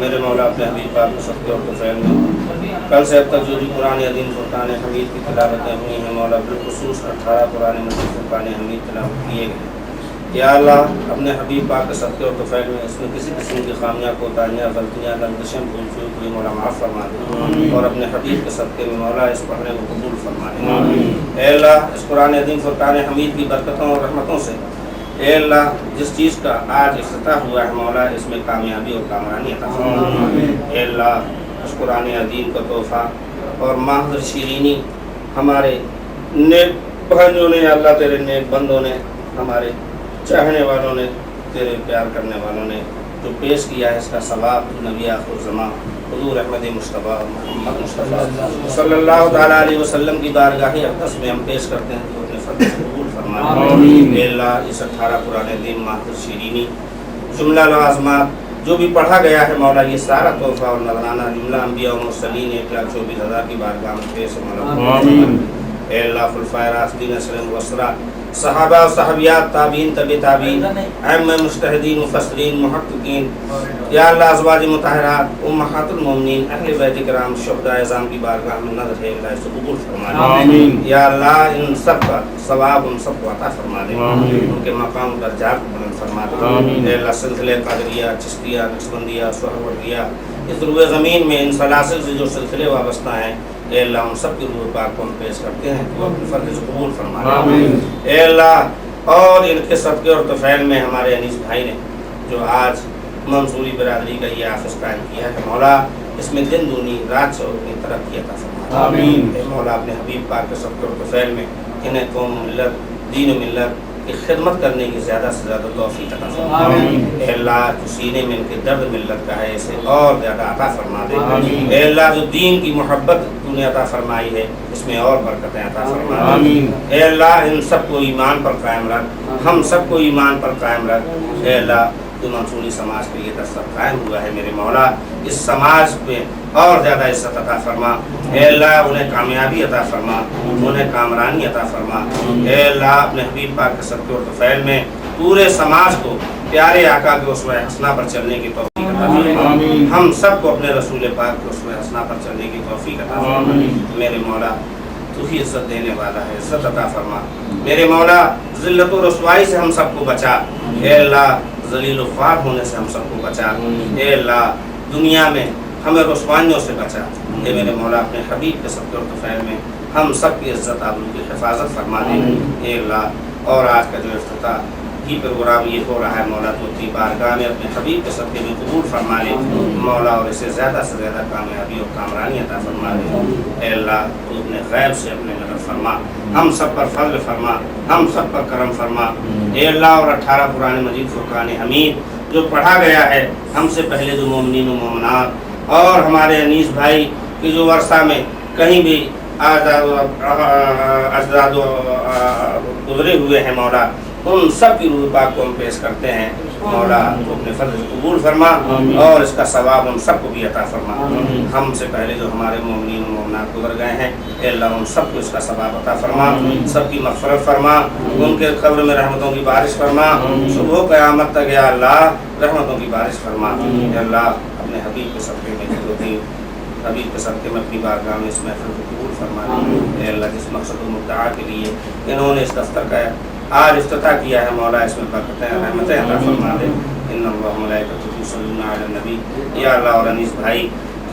मेरे मौला अपने हबीब पाक को सत्य और तफैल में कल से अब तक जो भी कुरान अज़ीम फुरक़ान हमीद की तिलावतें हुई हैं मौला बिलखुसूस 18 कुरान मजीद फुरक़ान हमीद तिलावत किए गए। या अल्लाह अपने हबीब पाक के सत्य और तफैल में इसमें किसी किस्म की खामियाँ कोताहियाँ गलतियाँ लंदशें भूल चूक हुई मौला माफ़ फरमा दे और अपने हबीब के सदक़े में मौला इस पढ़ने को कबूल फरमा दे। ऐ अल्लाह इस कुरान अज़ीम फुरक़ान हमीद की बरकतों और रहमतों से ऐ अल्लाह जिस चीज़ का आज इफ्तिताह हुआ है मौला इसमें कामयाबी और कामरानी अता फरमा। ऐ अल्लाह इस कुरान अज़ीम का तोहफ़ा और माहर शीरीनी हमारे नेक भाइयों ने अल्लाह तेरे नेक बंदों ने हमारे चाहने वालों ने, तेरे प्यार करने वालों ने जो पेश किया है, इसका सवाब नबी आखिर-उज़्ज़मा हुज़ूर अहमद मुस्तफ़ा मोहम्मद मुस्तफ़ा सल्लल्लाहु तआला अलैहि वसल्लम की बारगाह अक़दस में हम पेश करते हैं तो अपने फज़ल से कबूल फरमा। आमीन। अल्लाह इस 18 कुरान दीन माहफिल शीरीनी जुमला लाज़िमात जो भी पढ़ा गया है मौला, ये सारा तोहफ़ा और नज़राना जुमला अंबिया और मुरसलीन 1,24,000 की बारगाह में पेश है मौला। आमीन। अल्लाह खुलफ़ाए राशिदीन असरे मुबश्शरा सहाबा और सहाबियात ताबीन तबी ताबीन अइम्मा मुज्तहिदीन मुफस्सिरीन मुहक्किकीन या अल्लाह अज़वाज मुतहहरात उम्महातुल मोमिनीन अहले बैत किराम शुहदाए इज़ाम की बारगाह में नज़र है अल्लाह इसे कबूल फरमा। आमीन। या अल्लाह इन सब का सवाब उन सबको अता फरमा दे, उनके मकाम दर्जात बुलंद फरमा दे। आमीन। अल्लाह सिलसिले क़ादिरिया, चिश्तिया, नक्शबंदिया, सुहरवर्दिया इस रुए ज़मीन में इन सलासिल से जो सिलसिले वाबस्ता हैं, अल्लाह उन सब की रूह पाक को हम पेश करते हैं तो अपने फर्ज से कबूल फरमा। आमीन। अल्लाह और इनके सदक़े और तफ़ैल में हमारे अनीस भाई ने जो आज मंसूरी बिरादरी का ये ऑफिस कायम किया है मौला, इसमें दिन दूनी रात चौगुनी तरक्की अता फरमा। आमीन। मौला अपने हबीब पाक के सदक़े और तफ़ैल में इन्हें कौम मिल्लत दीन मिल्लत की खिदमत करने की ज़्यादा से ज़्यादा तौफ़ीक़ अता फरमा। आमीन। अल्लाह जो सीने में इनके दर्द मिल्लत का है इसे और ज़्यादा अता फरमा दे। आमीन। अल्लाह जो दीन की मोहब्बत तूने अता फरमाई है इसमें और बरकतें अता फरमा। आमीन। अल्लाह इन सबको ईमान पर कायम रख, हम सबको ईमान पर कायम रख। अल्लाह जो मंसूरी समाज पे ये दस्तक कायम हुआ है मेरे मौला, इस समाज पे और ज़्यादा इज्जत अता फरमा। अल्लाह उन्हें कामयाबी अता फरमा, उन्हें कामरानी अता फरमा। अल्लाह अपने हबीब पाक के सदक़े और तफ़ैल में पूरे समाज को प्यारे आका के उसवे हसना पर चलने की तौफ़ीक़ अता फरमा। हम सबको अपने रसूल पाक के उसवे हसना पर चलने की तौफ़ीक़ अता फरमा। मेरे मौला तू ही इज्जत देने वाला है, इज्जत अता फरमा। मेरे मौला ज़िल्लत और रुसवाई से हम सबको बचा। अल्लाह ज़लील ख्वार होने से हम सबको बचा। अल्लाह दुनिया में हमें रुसवाइयों से बचा। ये मेरे मौला अपने हबीब के सदक़े और तफ़ैल में हम सब की इज़्ज़त आबरू की हिफाजत फरमा दे। अल्लाह और आज का जो इफ्तिताह ही प्रोग्राम ये हो रहा है मौला, तो अपनी बारगाह में अपने हबीब के सदक़े में कबूल फरमा ले मौला, और इसे ज़्यादा से ज़्यादा कामयाबी और कामरानी अता फरमा दे। अल्लाह तो अपने गैब से अपने मदद फरमा, हम सब पर फज़ल फरमा, हम सब पर करम फरमा। अल्लाह और 18 कुरान मजीद फ़ुरक़ान हमीद जो पढ़ा गया है, हमसे पहले जो मोमिनीन व मोमिनात और हमारे अनीस भाई की जो वर्षा में कहीं भी अजदाद गुजरे हुए हैं मौला, उन सब की रूह पाक को हम पेश करते हैं मौला, तो अपने फर्ज कबूल फरमा और इसका सवाब उन सबको भी अता फरमा। हमसे पहले जो हमारे मोमिनीन व मोमिनात गुजर गए हैं, अल्लाह उन सबको इसका सवाब अता फरमा, सबकी मग़फ़िरत फरमा, उनके क़ब्र में रहमतों की बारिश फरमा, सुबह क़यामत तक या अल्लाह रहमतों की बारिश फरमा। अल्लाह अपने हबीब के सदक़े में हबीब के सदक़े में अपनी बारगाह में इस महफ़िल को कबूल फरमा। अल्लाह जिस मक़सद व मुद्दा के लिए इन्होंने इस दफ्तर का आज इफ्तिताह किया है मौला, इसमें बरकतें रहमतें अता फरमा दे। इन्नल्लाह व मलाइकतुहु युसल्लूना अलन नबी। या अल्लाह और अनीस भाई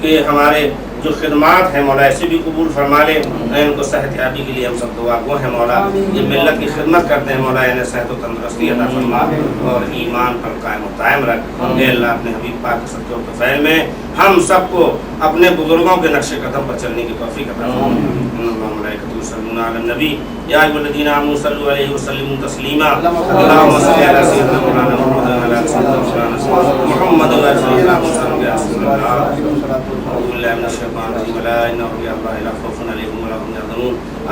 के हमारे जो खिदमात हैं मौला, ऐसे भी कबूल फरमा ले। इनको सेहतयाबी के लिए हम सब दुआ गो हैं मौला, ये मिल्लत की खिदमत करते हैं मौला, इन्हें सेहत व तंदुरुस्ती अता फरमा और ईमान पर कायम व दायम रख। अल्लाह अपने हबीब पाक के सदक़े व तफ़ैल में हम सबको अपने बुजुर्गों के नक्शे कदम पर चलने की तौफ़ीक़ अता फरमा। युसल्लूना अलन नबी या अय्युहल्लज़ीना आमनू सल्लु अलैहि व सल्लिमू तस्लीमा। अल्लाहुम्मा सल्लि अला सय्यिदिना मौलाना मुहम्मद व अला सय्यिदिना मुहम्मद व अला सय्यिदिना मुहम्मद या रसूलल्लाह।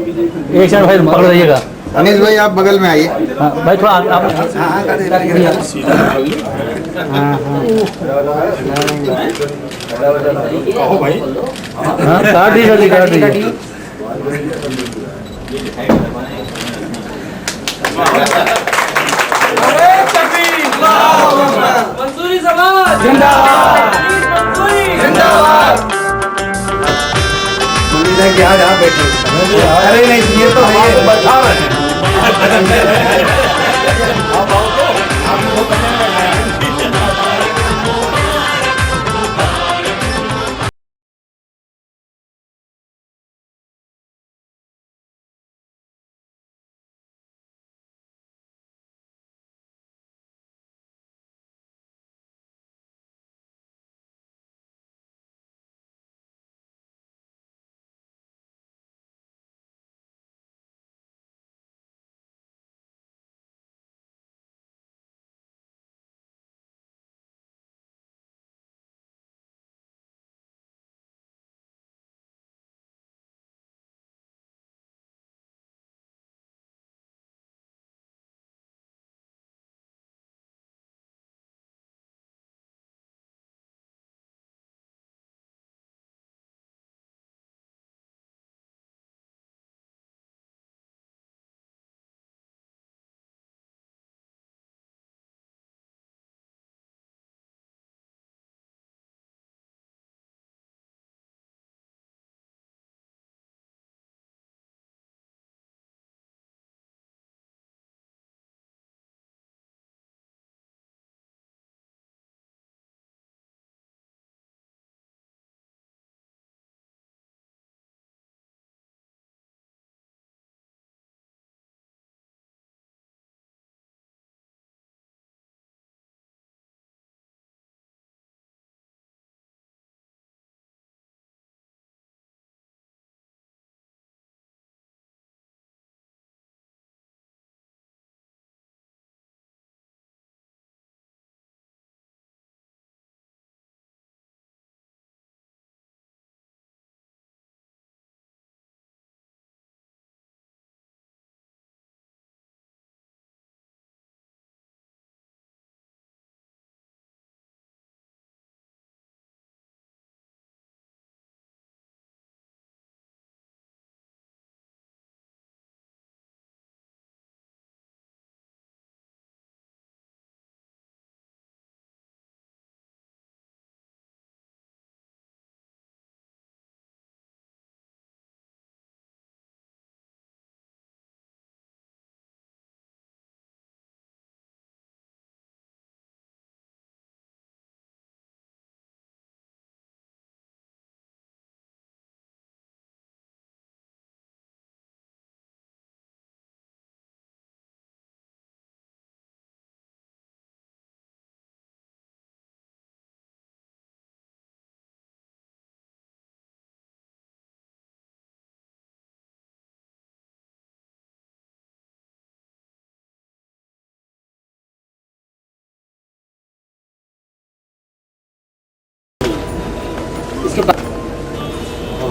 एक सेकंड भाई पकड़ रहिएगा। अनिल भाई आप बगल में आइए। हाँ भाई थोड़ा आप हाँ काट दीजिए काट दीजिए। मंसूरी समाज जिंदाबाद उम्मीद है कि आज आप बैठे। अरे नहीं ये तो बैठा रहे हैं।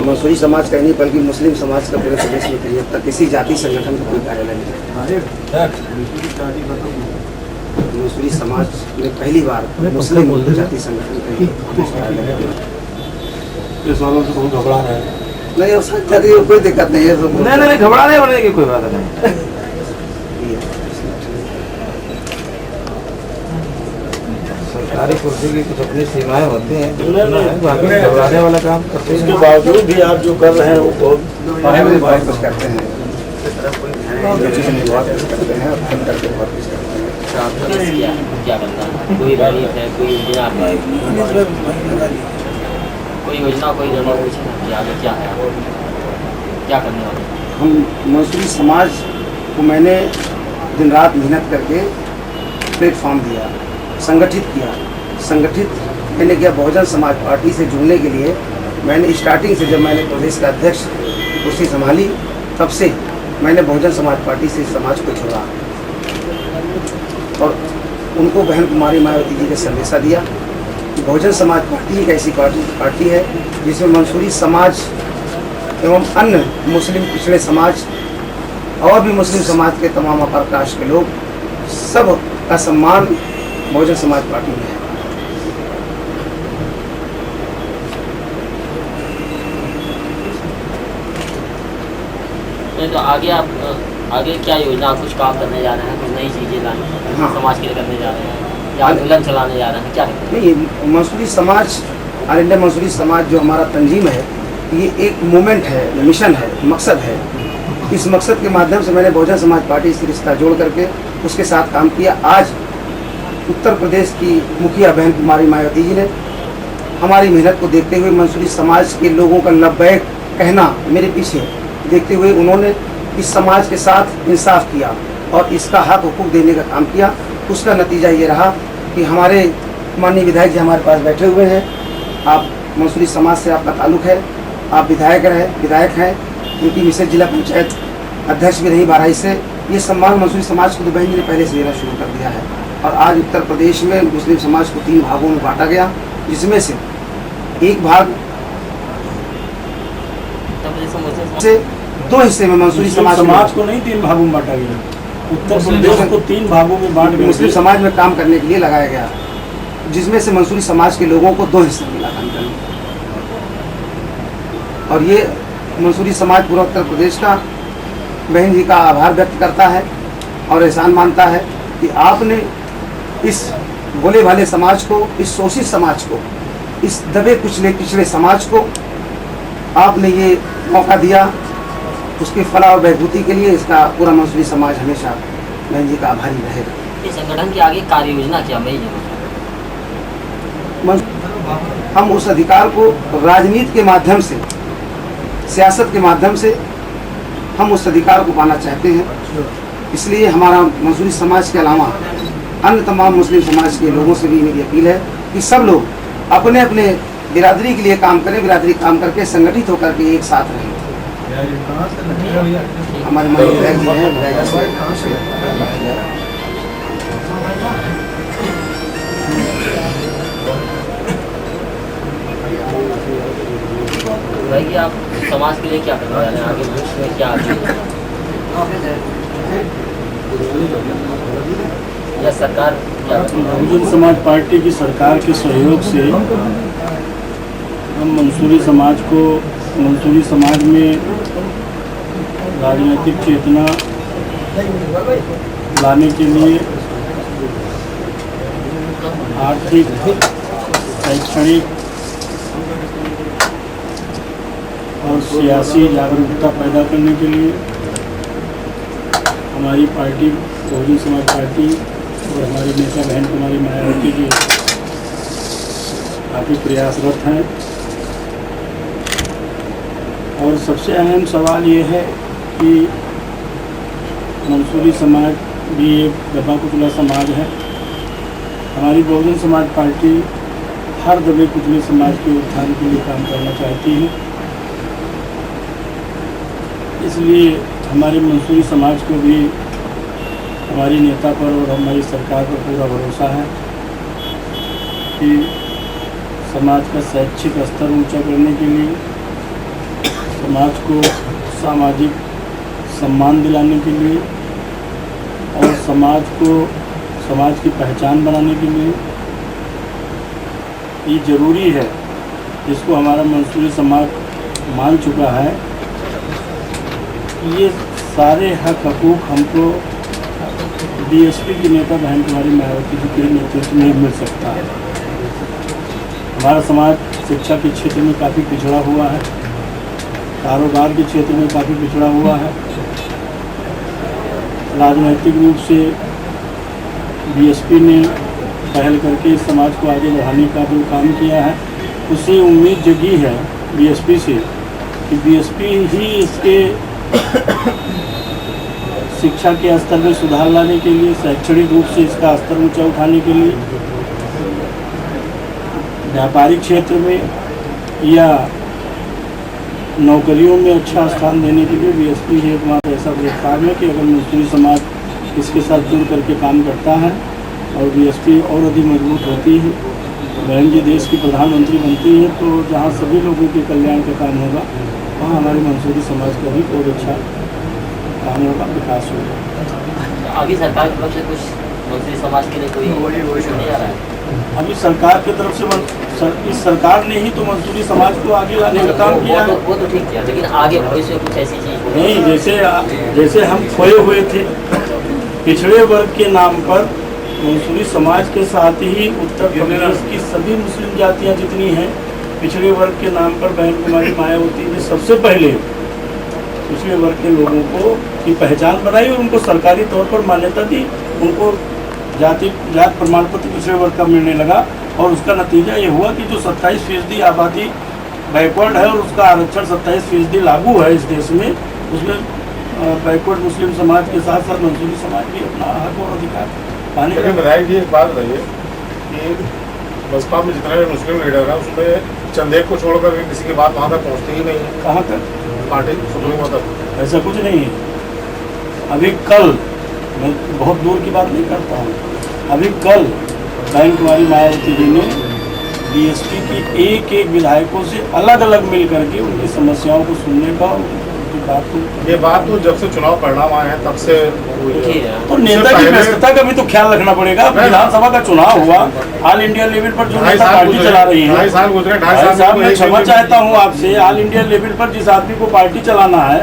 मंसूरी समाज का ही नहीं बल्कि मुस्लिम समाज का पूरे प्रदेश में कहीं अब तक किसी जाति संगठन का कोई कार्यालय नहीं है। मंसूरी समाज में पहली बार मुस्लिम जाति संगठन का ही कार्यालय है। इस वालों से बहुत घबरा रहे हैं। नहीं हो सकता कोई दिक्कत नहीं है। नहीं घबराने होने की कोई बात नहीं। सरकारी कुर्सी की कुछ अपनी सीमाएं होती हैं, बाकी घबराने वाला काम करते हैं। इसके बावजूद भी आप जो कर रहे हैं वो बहुत कुछ करते हैं, क्या बनना कोई गरीब है, कोई योजना है, कोई योजना कोई रणनीति आगे क्या है, क्या करने वाले? हम मंसूरी समाज को मैंने दिन रात मेहनत करके प्लेटफॉर्म दिया, संगठित किया। संगठित मैंने किया बहुजन समाज पार्टी से जुड़ने के लिए। मैंने स्टार्टिंग से जब मैंने प्रदेश का अध्यक्ष कुर्सी संभाली तब से मैंने बहुजन समाज पार्टी से समाज को छोड़ा और उनको बहन कुमारी मायावती जी ने संदेशा दिया कि बहुजन समाज पार्टी एक ऐसी पार्टी है जिसमें मंसूरी समाज एवं अन्य मुस्लिम पिछड़े समाज और भी मुस्लिम समाज के तमाम अपर कास्ट के लोग सब का सम्मान बहुजन समाज पार्टी में है। तो आगे आप आगे क्या योजना, कुछ काम करने जा रहे हैं, कुछ नई चीज़ें लाने हाँ। समाज के लिए करने जा रहे हैं या आंदोलन चलाने जा रहे हैं, क्या करें? नहीं, मंसूरी समाज, ऑल इंडिया मंसूरी समाज जो हमारा तंजीम है, ये एक मूवमेंट है, मिशन है, मकसद है। इस मकसद के माध्यम से मैंने बहुजन समाज पार्टी से रिश्ता जोड़ करके उसके साथ काम किया। आज उत्तर प्रदेश की मुखिया बहन कुमारी मायावती जी ने हमारी मेहनत को देखते हुए मंसूरी समाज के लोगों का लब्बैक कहना मेरे पीछे देखते हुए उन्होंने इस समाज के साथ इंसाफ किया और इसका हक हुकूक देने का काम किया। उसका नतीजा ये रहा कि हमारे माननीय विधायक जी हमारे पास बैठे हुए हैं। आप मंसूरी समाज से आपका ताल्लुक है, आप विधायक हैं, उनकी मिसेज जिला पंचायत अध्यक्ष भी रही 12 से। ये सम्मान मंसूरी समाज को तो बहन जी ने पहले से देना शुरू कर दिया है और आज उत्तर प्रदेश में मुस्लिम समाज को 3 भागों में बांटा गया, जिसमें से एक भाग से 2 हिस्से में मंसूरी समाज को नहीं 3 भागों में बांटा गया, उत्तर प्रदेश को 3 भागों में बांट गया। मुस्लिम समाज में काम करने के लिए लगाया गया, जिसमें से मंसूरी समाज के लोगों को 2 हिस्से मिला काम करने। और ये मंसूरी समाज पूरा उत्तर प्रदेश का बहन जी का आभार व्यक्त करता है और एहसान मानता है कि आपने इस भोले भाले समाज को, इस शोषित समाज को, इस दबे कुचले पिछड़े समाज को आपने ये मौका दिया। उसकी फलाह और बहबूदी के लिए इसका पूरा मंसूरी समाज हमेशा बहन जी का आभारी रहेगा। इस संगठन की आगे कार्य योजना क्या मैं हम उस अधिकार को राजनीति के माध्यम से, सियासत के माध्यम से हम उस अधिकार को पाना चाहते हैं। इसलिए हमारा मंसूरी समाज के अलावा अन्य तमाम मुस्लिम समाज के लोगों से भी मेरी अपील है कि सब लोग अपने अपने बिरादरी के लिए काम करें, बिरादरी काम करके संगठित होकर के एक साथ रहें। हमारे माननीय विधायक जी हैं, भाई आप समाज के लिए क्या करने वाले हैं, आगे भविष्य में क्या या सरकार क्या? बहुजन समाज पार्टी की सरकार के सहयोग से हम मंसूरी समाज में राजनीतिक चेतना लाने के लिए आर्थिक, शैक्षणिक और सियासी जागरूकता पैदा करने के लिए हमारी पार्टी बहुजन समाज पार्टी और हमारी नेता बहन कुमारी मायावती जी काफ़ी प्रयासरत हैं। और सबसे अहम सवाल ये है कि मंसूरी समाज भी एक दबा कुचला समाज है। हमारी बहुजन समाज पार्टी हर दबे कुचले समाज के उत्थान के लिए काम करना चाहती है। इसलिए हमारे मंसूरी समाज को भी हमारी नेता पर और हमारी सरकार पर पूरा भरोसा है कि समाज का शैक्षिक स्तर ऊंचा करने के लिए, समाज को सामाजिक सम्मान दिलाने के लिए और समाज की पहचान बनाने के लिए ये ज़रूरी है, जिसको हमारा मंसूरी समाज मान चुका है। ये सारे हक हकूक़ हमको बीएसपी की नेता बहन कुमारी मायावती जी के नेतृत्व में मिल सकता है। हमारा समाज शिक्षा के क्षेत्र में काफ़ी पिछड़ा हुआ है, कारोबार के क्षेत्र में काफ़ी पिछड़ा हुआ है। राजनीतिक रूप से बीएसपी ने पहल करके इस समाज को आगे बढ़ाने का जो काम किया है, उससे उम्मीद जगी है बीएसपी से कि बीएसपी ही इसके शिक्षा के स्तर में सुधार लाने के लिए, शैक्षणिक रूप से इसका स्तर ऊंचा उठाने के लिए, व्यापारिक क्षेत्र में या नौकरियों में अच्छा स्थान देने के लिए बीएसपी ही एकमात्र ऐसा प्लेटफार्म है कि अगर मंसूरी समाज इसके साथ जुड़ करके काम करता है और बीएसपी और अधिक मजबूत होती है, बहन जी देश की प्रधानमंत्री बनती है, तो जहाँ सभी लोगों के कल्याण का काम होगा वहाँ हमारे मंसूरी समाज का भी बहुत अच्छा कामों का विकास होगा। अभी सरकार की तरफ से कुछ मंसूरी समाज के लिए कोई नहीं आ रहा है? अभी सरकार की तरफ से इस सरकार ने ही तो मंसूरी समाज को आगे लाने का काम किया है। वो तो ठीक किया, लेकिन आगे भविष्य में कुछ ऐसी चीज नहीं, जैसे हम खोए हुए थे पिछड़े वर्ग के नाम पर, मंसूरी समाज के साथ ही उत्तर प्रदेश की सभी मुस्लिम जातियां जितनी हैं, पिछड़े वर्ग के नाम पर बहन कुमारी मायावती ने सबसे पहले पिछड़े वर्ग के लोगों को की पहचान बनाई और उनको सरकारी तौर पर मान्यता दी। उनको जात प्रमाण पत्र पिछड़े वर्ग का मिलने लगा और उसका नतीजा ये हुआ कि जो 27% आबादी बैकवर्ड है और उसका आरक्षण 27% लागू है इस देश में, उसमें बैकवर्ड मुस्लिम समाज के साथ साथ मंसूरी समाज भी अपना हक और अधिकार पाने का। विधायक जी एक बात बताइए कि बसपा में जितने भी मुस्लिम लीडर हैं उसमें चंदेक को छोड़कर किसी की बात वहाँ तक पहुँचती ही नहीं है। कहाँ तक? पार्टी सुप्रीमो तक ऐसा कुछ नहीं है। अभी कल, मैं बहुत दूर की बात नहीं करता हूँ, अभी कल बहन कुमारी मायावती जी ने बीएसपी की एक विधायकों से अलग अलग मिल करके उनकी समस्याओं को सुनने का, उनकी बात को, ये बात तो जब से चुनाव परिणाम आए हैं तब से हुई है। तो नेता की व्यस्तता का भी तो ख्याल रखना पड़ेगा। विधानसभा का चुनाव हुआ, ऑल इंडिया लेवल पर जो नेता पार्टी चला रही है, 2.5 साल गुजरे, 2.5 साल मैं क्षमा चाहता हूँ आपसे, ऑल इंडिया लेवल पर जिस आदमी को पार्टी चलाना है,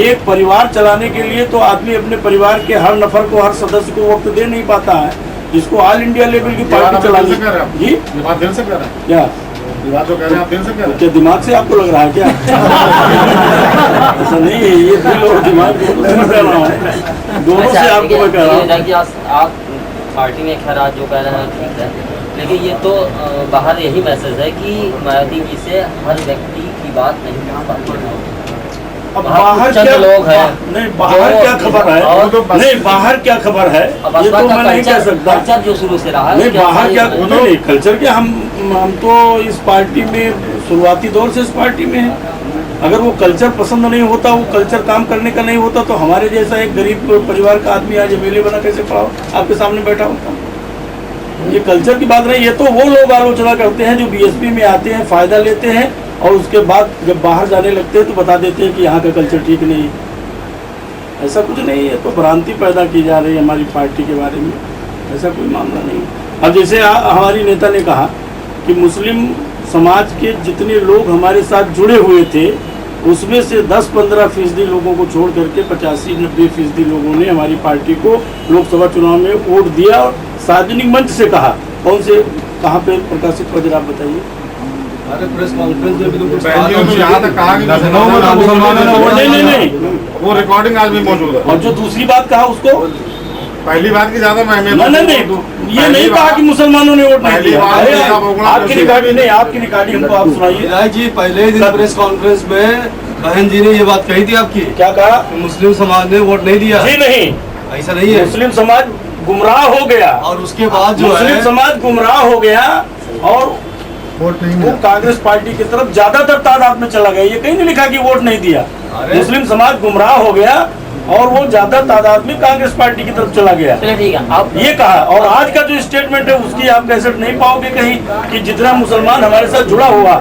एक परिवार चलाने के लिए तो आदमी अपने परिवार के हर नफर को, हर सदस्य को वक्त दे नहीं पाता है। जिसको ऑल इंडिया लेवल की पार्टी चलानी, जी दिमाग दिल से कह रहे हैं क्या बात जो कह रहे हैं आप दिल से कह रहे हैं? क्या दिमाग से आपको लग रहा है क्या? ऐसा नहीं है, ये दिल और दिमाग दोनों से मैं कह रहा हूँ, दोनों से आपको मैं कह रहा हूँ। आप पार्टी में खैर आज जो कह रहे हैं ठीक है, लेकिन ये तो बाहर यही मैसेज है कि मायावती जी से हर व्यक्ति की बात नहीं कर पाती। अब बाहर क्या लोग हैं, नहीं बाहर क्या खबर है, नहीं बाहर क्या खबर है ये तो मैं नहीं कह सकता। कल्चर जो शुरू से रहा है, नहीं बाहर क्या, नहीं कल्चर क्या, हम तो इस पार्टी में शुरुआती दौर से इस पार्टी में है। अगर वो कल्चर पसंद नहीं होता, वो कल्चर काम करने का नहीं होता, तो हमारे जैसा एक गरीब परिवार का आदमी आज एमएलए बना कैसे खड़ा आपके सामने बैठा होता? ये कल्चर की बात नहीं, ये तो वो लोग आलोचना करते हैं जो बीएसपी में आते हैं, फायदा लेते हैं और उसके बाद जब बाहर जाने लगते हैं तो बता देते हैं कि यहाँ का कल्चर ठीक नहीं है। ऐसा कुछ नहीं है, तो भ्रांति पैदा की जा रही है हमारी पार्टी के बारे में, ऐसा कोई मामला नहीं। अब जैसे हमारी नेता ने कहा कि मुस्लिम समाज के जितने लोग हमारे साथ जुड़े हुए थे उसमें से 10-15% लोगों को छोड़ करके 85-90% लोगों ने हमारी पार्टी को लोकसभा चुनाव में वोट दिया और सार्वजनिक मंच से कहा। कौन से कहाँ पे प्रकाशित हो जरा आप बताइए? प्रेस कॉन्फ्रेंस में भी तो यहाँ तक कहा कि नहीं, वो रिकॉर्डिंग आज भी मौजूद है। और जो दूसरी बात कहा उसको, पहली बात की ज्यादा नहीं, ये नहीं कहा कि मुसलमानों ने वोट नहीं दिया। आपकी रिकॉर्डिंग नहीं, आपकी रिकॉर्डिंग हमको आप सुनाइए। जी पहले दिन प्रेस कॉन्फ्रेंस में बहन जी ने ये बात कही थी आपकी, क्या कहा? मुस्लिम समाज ने वोट नहीं दिया। जी नहीं, ऐसा नहीं है, मुस्लिम समाज गुमराह हो गया और उसके बाद जो मुस्लिम समाज गुमराह हो गया और वोट नहीं वो कांग्रेस पार्टी की तरफ ज्यादातर तादाद में चला गया। ये कहीं नहीं लिखा कि वोट नहीं दिया। मुस्लिम समाज गुमराह हो गया और वो ज्यादा तादाद में कांग्रेस पार्टी की तरफ चला गया। चलिए ठीक है, आप ये कहा। और आज का जो स्टेटमेंट है उसकी आप कैसेट नहीं पाओगे कहीं कि जितना मुसलमान हमारे साथ जुड़ा हुआ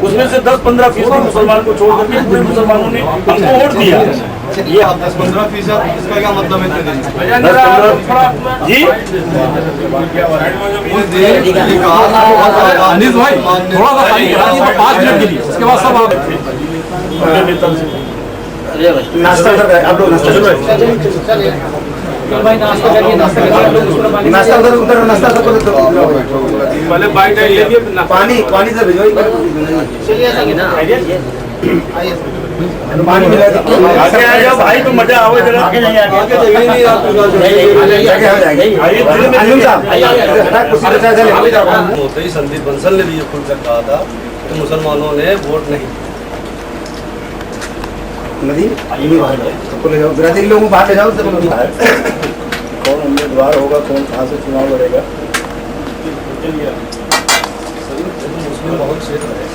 उसमें से 10-15% मुसलमान को छोड़ करके पूरे मुसलमानों ने हमको वोट दिया। ये 10-15% इसका क्या मतलब है? जी अनिस भाई थोड़ा सा 5 मिनट के लिए, उसके बाद सब आप नाश्ता कर रहे हैं आप लोग? नाश्ता उधर नाश्ता पहले बाइट लेंगे, पानी से भिजवाई पानी मिला आगे आ जाओ भाई, तो मजा आओ जरा। आगे नहीं होते ही संदीप बंसल ने भी ये खुल कर कहा था कि मुसलमानों ने वोट नहीं। नदी बिरादरी लोगों को बाहर ले जाओ। कौन उम्मीदवार होगा, कौन कहाँ से चुनाव लड़ेगा? मुस्लिम बहुत क्षेत्र है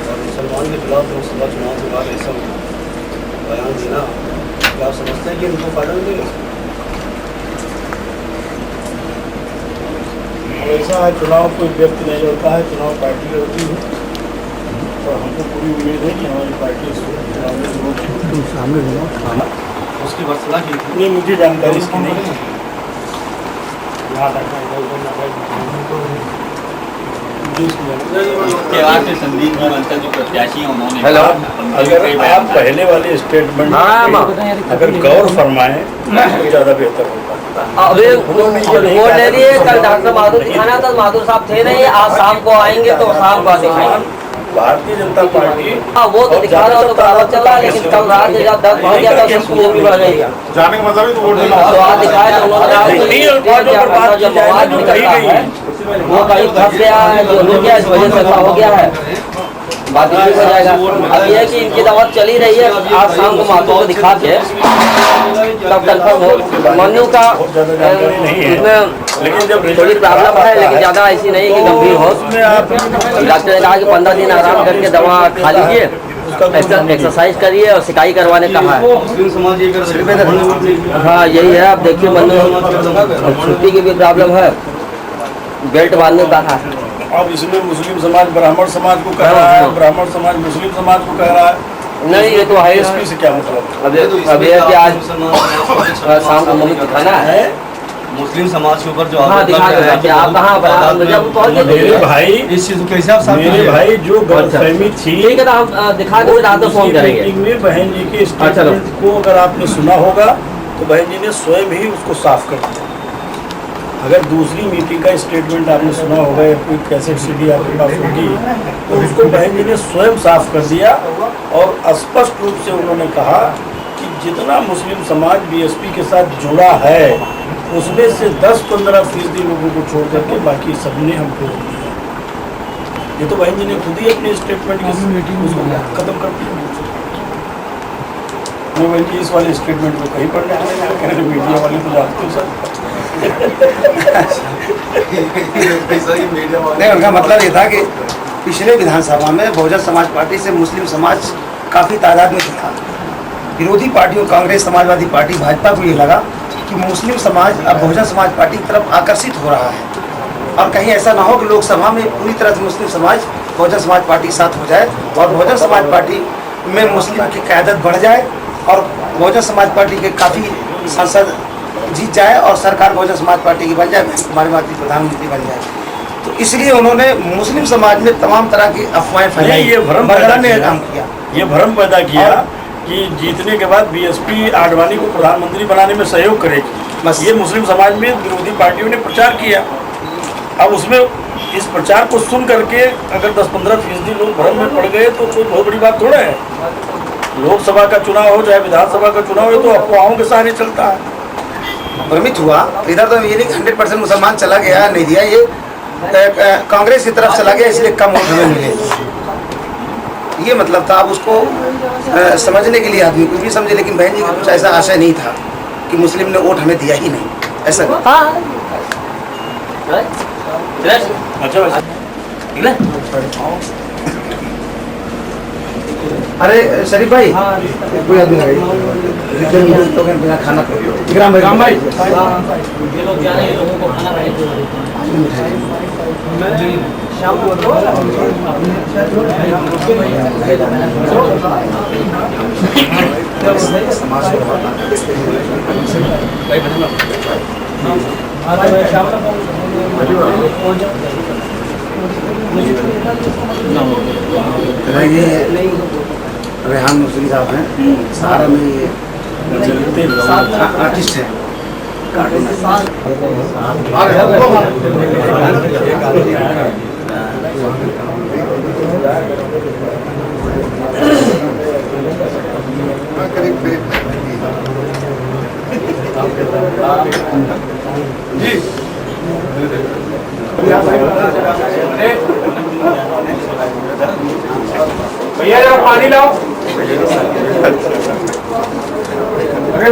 और मुसलमान के खिलाफ लोकसभा चुनाव के बाद ऐसा बयान देना, क्या आप समझते हैं कि उनको फायदा मिलेगा? ऐसा है, चुनाव कोई व्यक्ति नहीं लड़ता है, चुनाव पार्टी लड़ती है। और हमको पूरी उम्मीद है कि हमारी पार्टी उसकी वर्षला की नहीं, मुझे जानकारी इसकी नहीं है। संदीप जी बनकर जो प्रत्याशी हैं उन्होंने अगर आप पहले वाले स्टेटमेंट अगर गौर फरमाएं तो ज़्यादा बेहतर होगा। अभी रिपोर्ट ले रही है, कल डॉक्टर बहादुर दिखाना था, बहादुर साहब थे नहीं, आज शाम को आएंगे तो शाम को दिखाएंगे। भारतीय जनता पार्टी वो तो दिखा रहा तो बराबर चल रहा है, लेकिन कल रात जब 10 बढ़ गया तो सूजन भी बढ़ गई। जाने का मतलब तो वोट देना तो आज दिखाया तो उन्होंने कहा कि जो मवाद निकलता है वो कहीं फंस गया है, जो रुक गया, इस वजह से ऐसा हो गया है, बात ठीक हो जाएगा। अब ये है कि इनकी दवा चली रही है, आज शाम को मातों को दिखा के तब कन्फर्म हो। मनु का इसमें लेकिन जब थोड़ी प्रॉब्लम है, लेकिन ज़्यादा ऐसी नहीं कि गंभीर हो। डॉक्टर ने कहा कि 15 दिन आराम करके दवा खा लीजिए, एक्सरसाइज करिए और सिकाई करवाने कहा है। हाँ यही है। अब देखिए मनु छुट्टी की भी प्रॉब्लम है, बेल्ट बांधने का है। अब इसमें मुस्लिम समाज ब्राह्मण समाज को कह रहा है, ब्राह्मण समाज मुस्लिम समाज को कह रहा है। नहीं ये तो है, इसमें से क्या मतलब? अब ये कि आज शाम को मम्मी दिखाना है मुस्लिम समाज के ऊपर जो हाँ दिखा के आप कहाँ मेरे भाई इस चीज को कैसे आप मेरे भाई जो गलतफहमी थी, ठीक है तो हम दिखा के रात को फोन करेंगे। मीटिंग में बहन जी के स्टेटमेंट को अगर आपने सुना होगा तो बहन जी ने स्वयं ही उसको साफ कर दिया। अगर दूसरी मीटिंग का स्टेटमेंट आपने सुना होगा या कोई कैसेट सीडी आपके पास होगी तो उसको बहन जी ने स्वयं साफ कर दिया और स्पष्ट रूप से उन्होंने कहा कि जितना मुस्लिम समाज बीएसपी के साथ जुड़ा है उसमें से 10-15% लोगों को छोड़ करके बाकी सबने हमको रोक दिया। ये तो बहन जी ने खुद ही अपने स्टेटमेंट की मीटिंग उसको खत्म कर दिया। मैं बहन जी इस वाले स्टेटमेंट को कहीं पढ़ने आए मीडिया वाले तो जानते हो सर। नहीं, उनका मतलब ये था कि पिछले विधानसभा में बहुजन समाज पार्टी से मुस्लिम समाज काफ़ी तादाद में था। विरोधी पार्टियों कांग्रेस, समाजवादी पार्टी, भाजपा को ये लगा कि मुस्लिम समाज अब बहुजन समाज पार्टी की तरफ आकर्षित हो रहा है और कहीं ऐसा ना हो कि लोकसभा में पूरी तरह से मुस्लिम समाज बहुजन समाज पार्टी के साथ हो जाए और बहुजन समाज पार्टी में मुस्लिम की क़यादत बढ़ जाए और बहुजन समाज पार्टी के काफ़ी सांसद जीत जाए और सरकार बहुजन समाज पार्टी की बन जाए, हमारी पार्टी प्रधानमंत्री बन जाए। तो इसलिए उन्होंने मुस्लिम समाज में तमाम तरह की अफवाहें फैलाई, ये भ्रम काम किया। ये भ्रम पैदा किया कि जीतने के बाद बीएसपी आडवाणी को प्रधानमंत्री बनाने में सहयोग करेगी। बस ये मुस्लिम समाज में विरोधी पार्टियों ने प्रचार किया। अब उसमें इस प्रचार को सुन करके अगर 10-15% लोग भ्रम में पड़ गए तो कोई बहुत बड़ी बात थोड़ा है। लोकसभा का चुनाव हो चाहे विधानसभा का चुनाव हो तो अफवाहों के सहारे चलता है। भ्रमित हुआ इधर तो ये नहीं 100% मुसलमान चला गया, नहीं दिया, ये कांग्रेस की तरफ चला गया इसलिए कम वोट हमें मिले, ये मतलब था। अब उसको समझने के लिए आदमी कुछ भी समझे, लेकिन बहन जी का कुछ ऐसा आशय नहीं था कि मुस्लिम ने वोट हमें दिया ही नहीं, ऐसा अरे शरीफ भाई कोई आदमी तो बिना खाना राम भाई शाम को रेहान मुस्लिम साहब हैं, सहारा में ये आर्टिस्ट हैं। भैया जरा पानी लाओ। अरे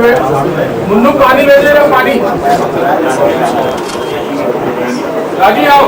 मुन्नू पानी ले दे रहा, पानी राजी आओ।